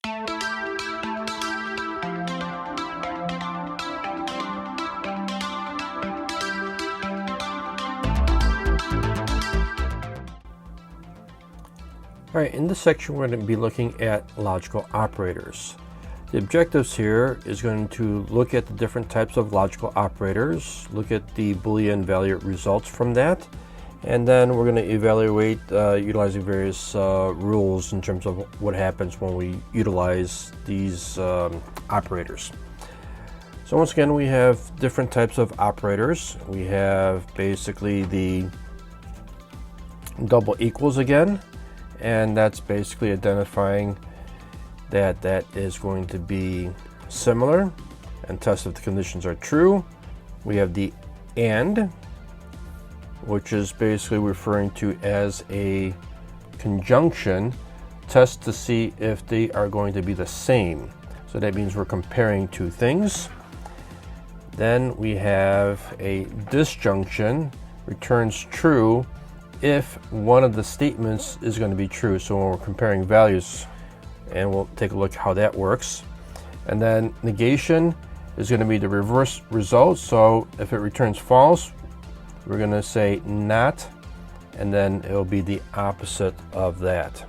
All right, in this section we're going to be looking at logical operators. The objectives here is going to look at the different types of logical operators, look at the Boolean value results from that, and then we're going to evaluate utilizing various rules in terms of what happens when we utilize these operators. So once again, we have different types of operators. We have basically the double equals again, and that's basically identifying that that is going to be similar and test if the conditions are true. We have the and, which is basically referring to as a conjunction, test to see if they are going to be the same. So that means we're comparing two things. Then we have a disjunction, returns true if one of the statements is going to be true. So when we're comparing values, and we'll take a look how that works. And then negation is going to be the reverse result. So if it returns false, we're going to say not, and then it'll be the opposite of that.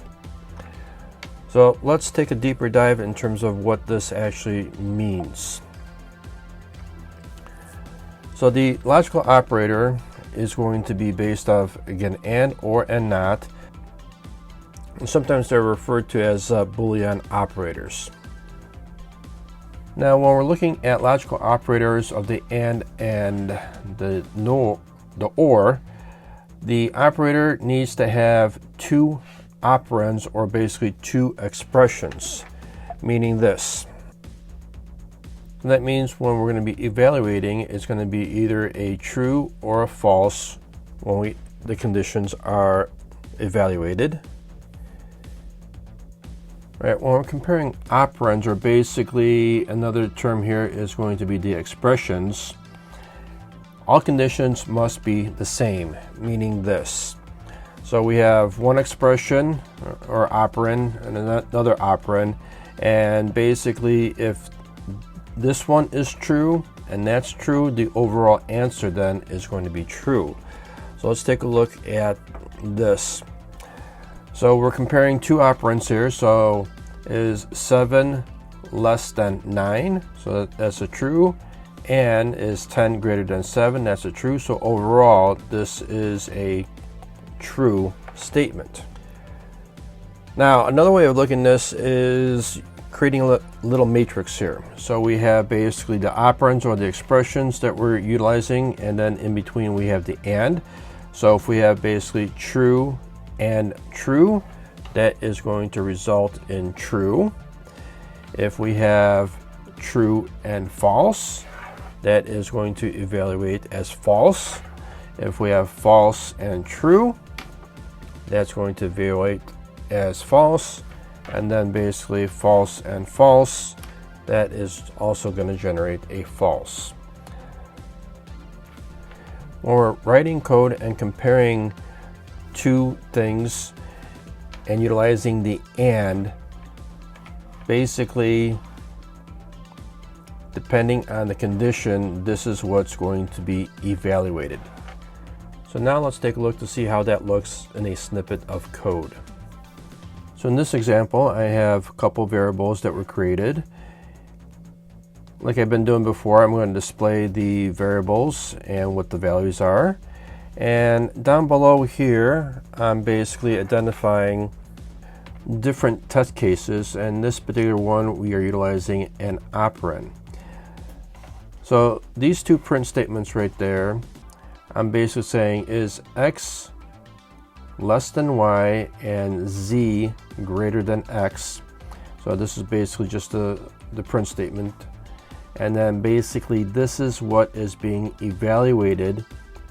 So let's take a deeper dive in terms of what this actually means. So the logical operator is going to be based off, again, and, or, and not. And sometimes they're referred to as Boolean operators. Now, when we're looking at logical operators of the and the or, the operator needs to have two operands, or basically two expressions, meaning this. And that means when we're going to be evaluating, it's going to be either a true or a false when the conditions are evaluated. Right, when we're comparing operands, or basically another term here is going to be the expressions, all conditions must be the same, meaning this. So we have one expression or operand and another operand, and basically if this one is true and that's true, the overall answer then is going to be true. So let's take a look at this. So we're comparing two operands here. So is 7 less than 9? So that's a true. And is 10 greater than 7? That's a true. So overall, this is a true statement. Now, another way of looking at this is creating a little matrix here. So we have basically the operands, or the expressions that we're utilizing, and then in between we have the and. So if we have basically true and true, that is going to result in true. If we have true and false, that is going to evaluate as false. If we have false and true, that's going to evaluate as false. And then basically false and false, that is also going to generate a false. When we're writing code and comparing two things and utilizing the and, basically depending on the condition, this is what's going to be evaluated. So now let's take a look to see how that looks in a snippet of code. So in this example, I have a couple variables that were created. Like I've been doing before, I'm going to display the variables and what the values are. And down below here, I'm basically identifying different test cases. And this particular one, we are utilizing an operand. So these two print statements right there, I'm basically saying is x less than y and z greater than x. So this is basically just the print statement. And then basically this is what is being evaluated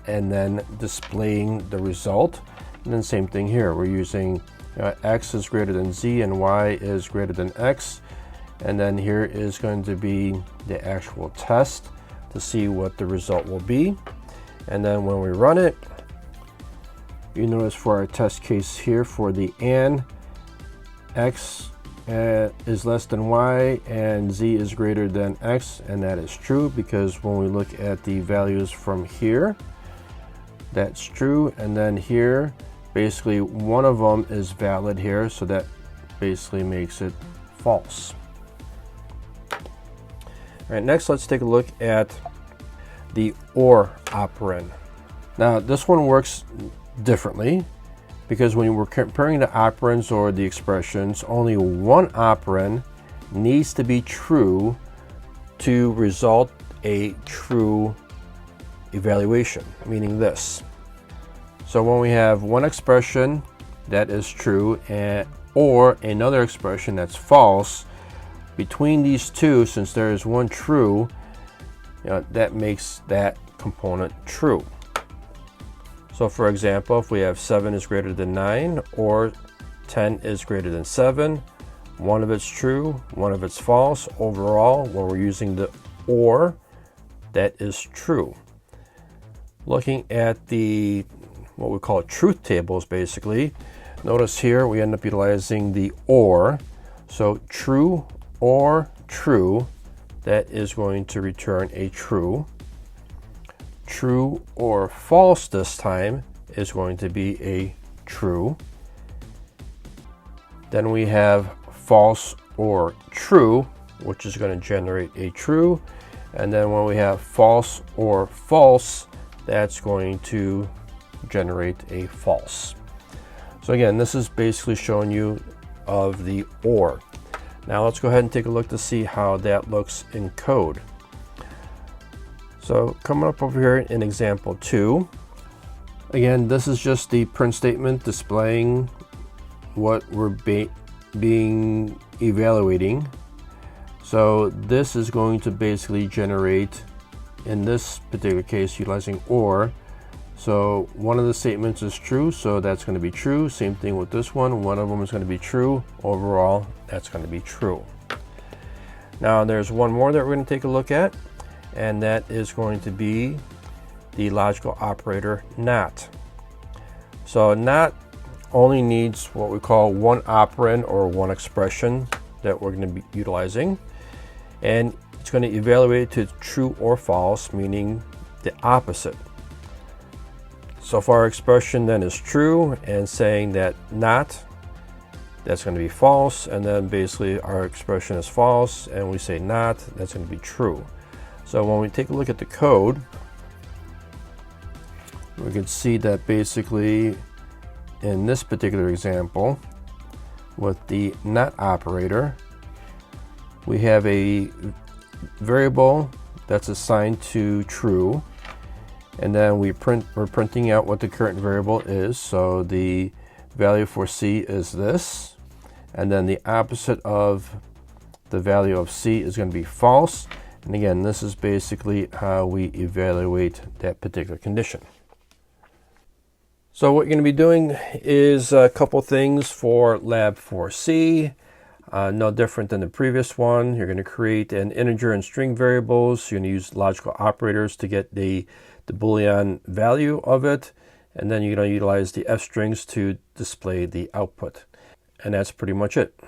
and then displaying the result. And then same thing here, we're using x is greater than z and y is greater than x. And then here is going to be the actual test to see what the result will be. And then when we run it, you notice for our test case here for the and, x is less than y and z is greater than x, and that is true because when we look at the values from here, that's true, and then here basically one of them is valid here, so that basically makes it false. All right, next let's take a look at the OR operand. Now this one works differently because when we're comparing the operands or the expressions, only one operand needs to be true to result a true evaluation, meaning this. So when we have one expression that is true or another expression that's false, between these two, since there is one true, that makes that component true. So for example, if we have 7 is greater than 9 or 10 is greater than 7, one of it's true, one of it's false. Overall, when we're using the OR, that is true. Looking at the what we call truth tables, basically, notice here we end up utilizing the OR. So true or true, that is going to return a true. True or false this time is going to be a true. Then we have false or true, which is going to generate a true. And then when we have false or false, that's going to generate a false. So again, this is basically showing you of the OR. Now let's go ahead and take a look to see how that looks in code. So coming up over here in example 2, again, this is just the print statement displaying what we're being evaluating. So this is going to basically generate, in this particular case, utilizing OR. So one of the statements is true, so that's going to be true. Same thing with this one. One of them is going to be true. Overall, that's going to be true. Now there's one more that we're going to take a look at, and that is going to be the logical operator NOT. So NOT only needs what we call one operand or one expression that we're going to be utilizing, and it's going to evaluate to true or false, meaning the opposite. So if our expression then is true and saying that NOT, that's going to be false, and then basically our expression is false and we say NOT, that's going to be true. So when we take a look at the code, we can see that basically in this particular example with the NOT operator, we have a variable that's assigned to true, and then we're printing out what the current variable is. So the value for C is this, and then the opposite of the value of C is going to be false. And again, this is basically how we evaluate that particular condition. So what you're going to be doing is a couple things for Lab 4C. No different than the previous one. You're going to create an integer and string variables. You're going to use logical operators to get the Boolean value of it. And then you're going to utilize the F strings to display the output. And that's pretty much it.